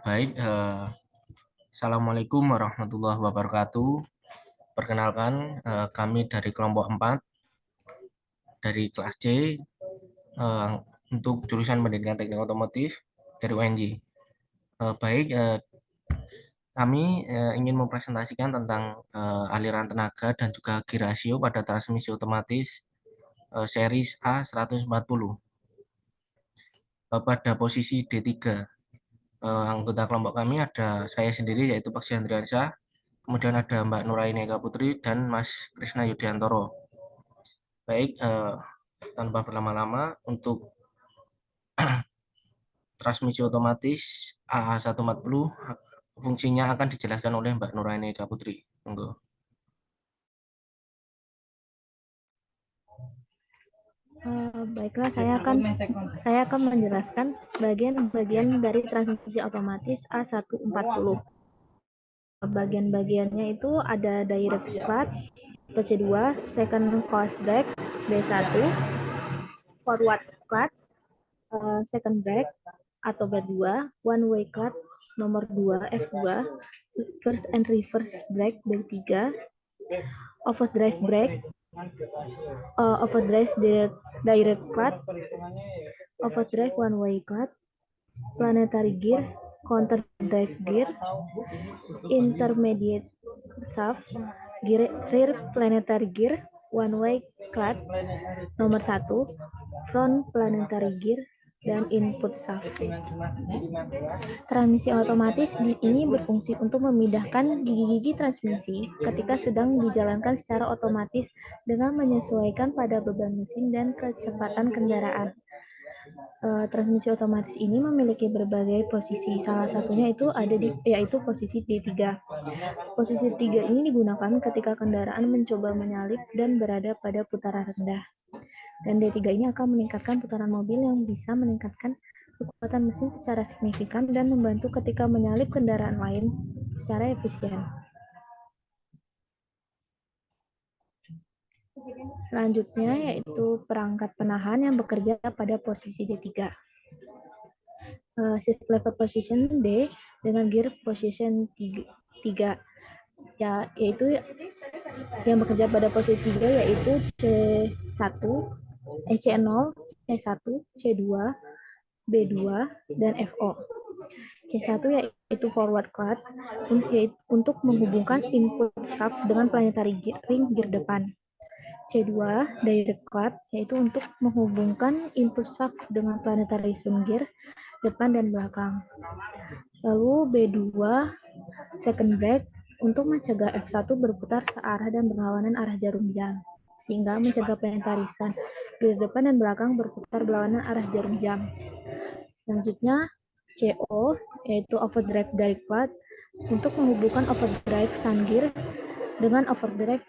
Baik, Assalamualaikum warahmatullahi wabarakatuh. Perkenalkan, kami dari kelompok 4 dari kelas C eh, untuk jurusan Pendidikan Teknik Otomotif dari UNJ. Baik, kami ingin mempresentasikan tentang aliran tenaga dan juga gear ratio pada transmisi otomatis series A140 pada posisi D3. Anggota kelompok kami ada saya sendiri yaitu Pak Syah, kemudian ada Mbak Nuraini Eka Putri dan Mas Krisna Yudiantoro. Baik, tanpa berlama-lama untuk transmisi otomatis A140 fungsinya akan dijelaskan oleh Mbak Nuraini Eka Putri. Monggo. Baiklah, saya akan menjelaskan bagian-bagian dari transmisi otomatis A140. Bagian-bagiannya itu ada direct clutch atau C2, second class brake B1, forward clutch second brake atau B2, one way clutch nomor 2 F2, first and reverse brake B3, overdrive brake, overdrive direct clutch, overdrive one way clutch, planetary gear, counter drive gear, intermediate shaft, rear planetary gear, one way clutch nomor 1, front planetary gear, dan input shaft. Transmisi otomatis ini berfungsi untuk memindahkan gigi-gigi transmisi ketika sedang dijalankan secara otomatis dengan menyesuaikan pada beban mesin dan kecepatan kendaraan. Transmisi otomatis ini memiliki berbagai posisi. Salah satunya yaitu posisi D3. Posisi 3 ini digunakan ketika kendaraan mencoba menyalip dan berada pada putaran rendah. Dan D3 ini akan meningkatkan putaran mobil yang bisa meningkatkan kekuatan mesin secara signifikan dan membantu ketika menyalip kendaraan lain secara efisien. Selanjutnya yaitu perangkat penahan yang bekerja pada posisi D3. Shift lever position D dengan gear position 3 yaitu yang bekerja pada posisi 3 yaitu C1, C0, C1, C2, B2, dan FO. C1 yaitu forward clutch untuk menghubungkan input shaft dengan planetary ring gear depan. C2 direct clutch yaitu untuk menghubungkan input shaft dengan planetary swing gear depan dan belakang. Lalu B2 second brake untuk mencegah F1 berputar searah dan berlawanan arah jarum jam, sehingga mencegah penetarisan gear depan dan belakang berputar berlawanan arah jarum jam. Selanjutnya CO yaitu overdrive direct clutch untuk menghubungkan overdrive sun gear dengan overdrive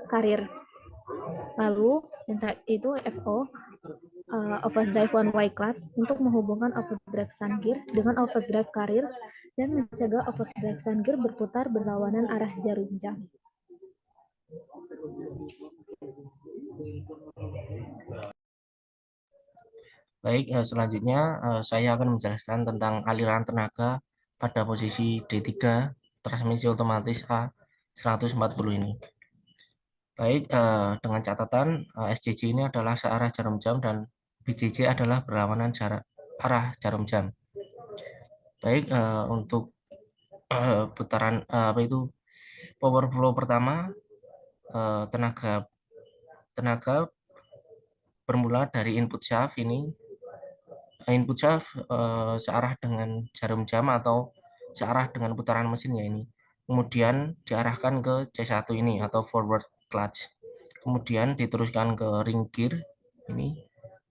carrier. Lalu itu FO overdrive one way clutch untuk menghubungkan overdrive sun gear dengan overdrive carrier dan mencegah overdrive sun gear berputar berlawanan arah jarum jam. Baik, selanjutnya saya akan menjelaskan tentang aliran tenaga pada posisi D3 transmisi otomatis A140 ini. Baik, dengan catatan SJJ ini adalah searah jarum jam dan BJJ adalah berlawanan arah jarum jam. Baik, untuk putaran power flow pertama, tenaga bermula dari input shaft ini. Input shaft searah dengan jarum jam atau searah dengan putaran mesinnya ini. Kemudian diarahkan ke C1 ini atau forward clutch. Kemudian diteruskan ke ring gear ini,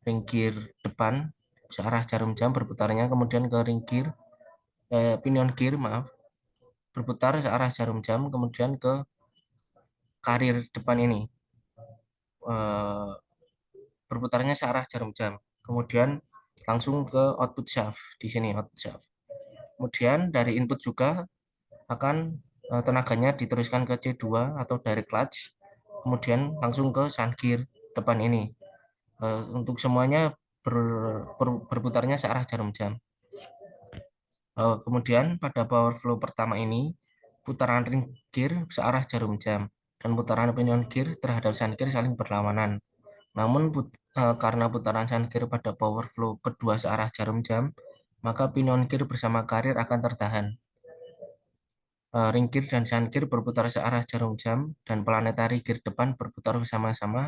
ring gear depan searah jarum jam berputarnya, kemudian ke ring gear pinion gear berputar searah jarum jam, kemudian ke karir depan ini berputarnya searah jarum jam, kemudian langsung ke output shaft di sini output shaft. Kemudian dari input juga akan tenaganya diteruskan ke C2 atau direct clutch, kemudian langsung ke sun gear depan ini. Untuk semuanya berputarnya searah jarum jam. Kemudian pada power flow pertama ini, putaran ring gear searah jarum jam dan putaran pinion gear terhadap sun gear saling berlawanan. Namun karena putaran sun gear pada power flow kedua searah jarum jam, maka pinion gear bersama karir akan tertahan. Ring gear dan sun gear berputar searah jarum jam dan planetary gear depan berputar bersama-sama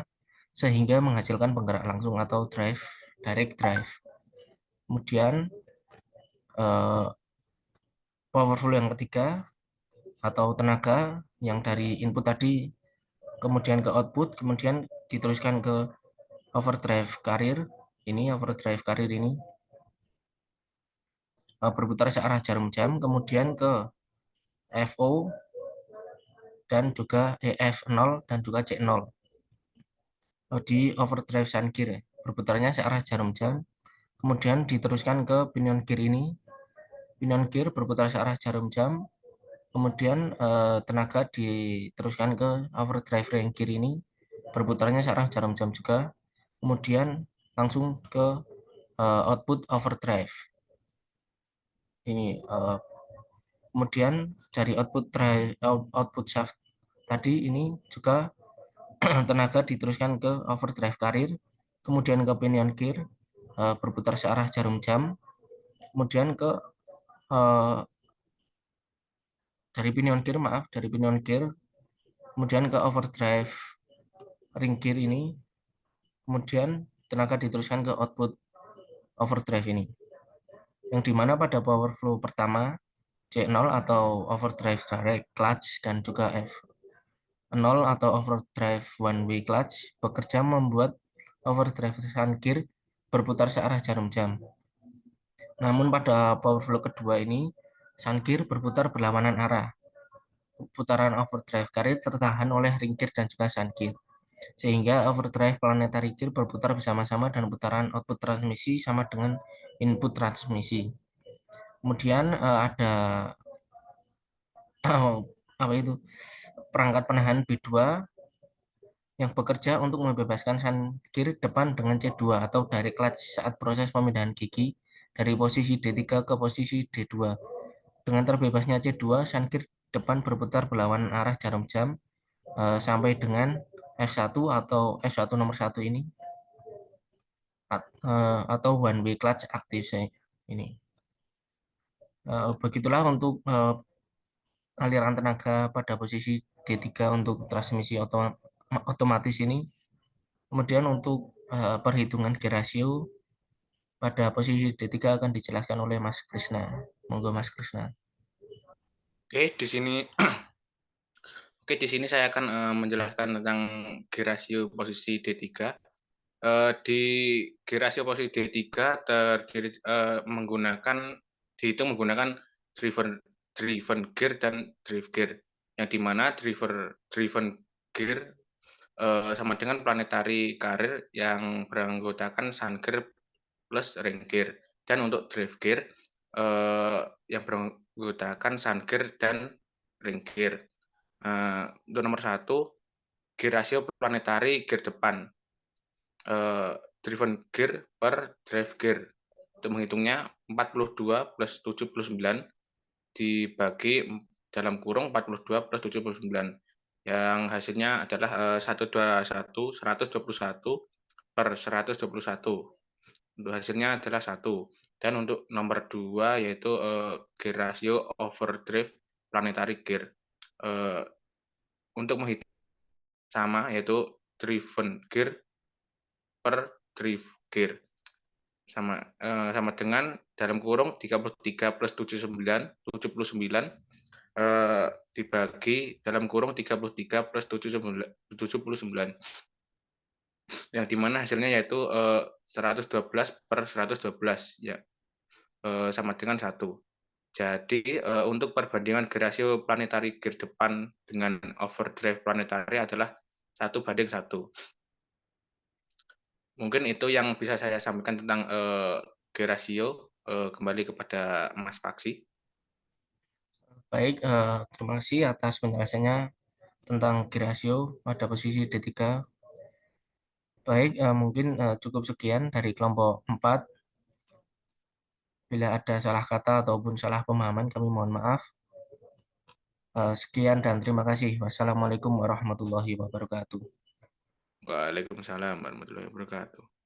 sehingga menghasilkan penggerak langsung atau direct drive. Kemudian eh, power flow yang ketiga atau tenaga yang dari input tadi kemudian ke output, kemudian diteruskan ke overdrive karir. Ini overdrive karir ini berputar searah jarum jam, kemudian ke FO dan juga EF0 dan juga C0 di overdrive sun gear ya. Berputarnya searah jarum jam, kemudian diteruskan ke pinion gear ini. Pinion gear berputar searah jarum jam, kemudian tenaga diteruskan ke overdrive ring gear ini, berputarnya searah jarum jam juga, kemudian langsung ke output overdrive. Ini kemudian dari output shaft tadi ini juga tenaga diteruskan ke overdrive karir, kemudian ke pinion gear berputar searah jarum jam, kemudian ke eh, dari pinion gear kemudian ke overdrive ring gear ini, kemudian tenaga diteruskan ke output overdrive ini. Yang dimana pada power flow pertama C0 atau overdrive direct clutch dan juga F0 atau overdrive one way clutch bekerja membuat overdrive sun gear berputar searah jarum jam. Namun pada power flow kedua ini sun gear berputar berlawanan arah. Putaran overdrive karir tertahan oleh ring gear dan juga sun gear. Sehingga overdrive planetary gear berputar bersama-sama dan putaran output transmisi sama dengan input transmisi. Kemudian ada apa itu perangkat penahan B2 yang bekerja untuk membebaskan sun gear depan dengan C2 atau direct clutch saat proses pemindahan gigi dari posisi D3 ke posisi D2. Dengan terbebasnya C2, sun gear depan berputar berlawanan arah jarum jam sampai dengan F1 atau F1 nomor 1 ini atau one way clutch aktif saya ini. Begitulah untuk aliran tenaga pada posisi D3 untuk transmisi otomatis ini. Kemudian untuk perhitungan gear ratio pada posisi D3 akan dijelaskan oleh Mas Krisna. Monggo Mas Krisna. Oke, di sini Oke, di sini saya akan menjelaskan tentang gear ratio posisi D3. Di gear ratio posisi D3 dihitung menggunakan driven gear dan drive gear, yang dimana driven gear sama dengan planetary carrier yang beranggotakan sun gear plus ring gear, dan untuk drive gear yang beranggotakan sun gear dan ring gear. Untuk nomor 1, gear ratio planetary gear depan, driven gear per drive gear. Untuk menghitungnya 42 plus 79 dibagi dalam kurung 42 plus 79, yang hasilnya adalah 121 per 121. Untuk hasilnya adalah 1. Dan untuk nomor 2 yaitu gear ratio overdrive planetary gear. Untuk menghitung sama yaitu driven gear per drive gear sama dengan dalam kurung 33 plus 79 dibagi dalam kurung 33 plus 79, yang dimana hasilnya yaitu 112 per 112 ya, sama dengan 1. Jadi untuk perbandingan gear ratio planetary gear depan dengan overdrive planetary adalah 1:1. Mungkin itu yang bisa saya sampaikan tentang gear ratio. Kembali kepada Mas Paksi. Baik, terima kasih atas penjelasannya tentang gear ratio pada posisi D3. Baik, mungkin cukup sekian dari kelompok 4. Bila ada salah kata ataupun salah pemahaman, kami mohon maaf. Sekian dan terima kasih. Wassalamualaikum warahmatullahi wabarakatuh. Waalaikumsalam warahmatullahi wabarakatuh.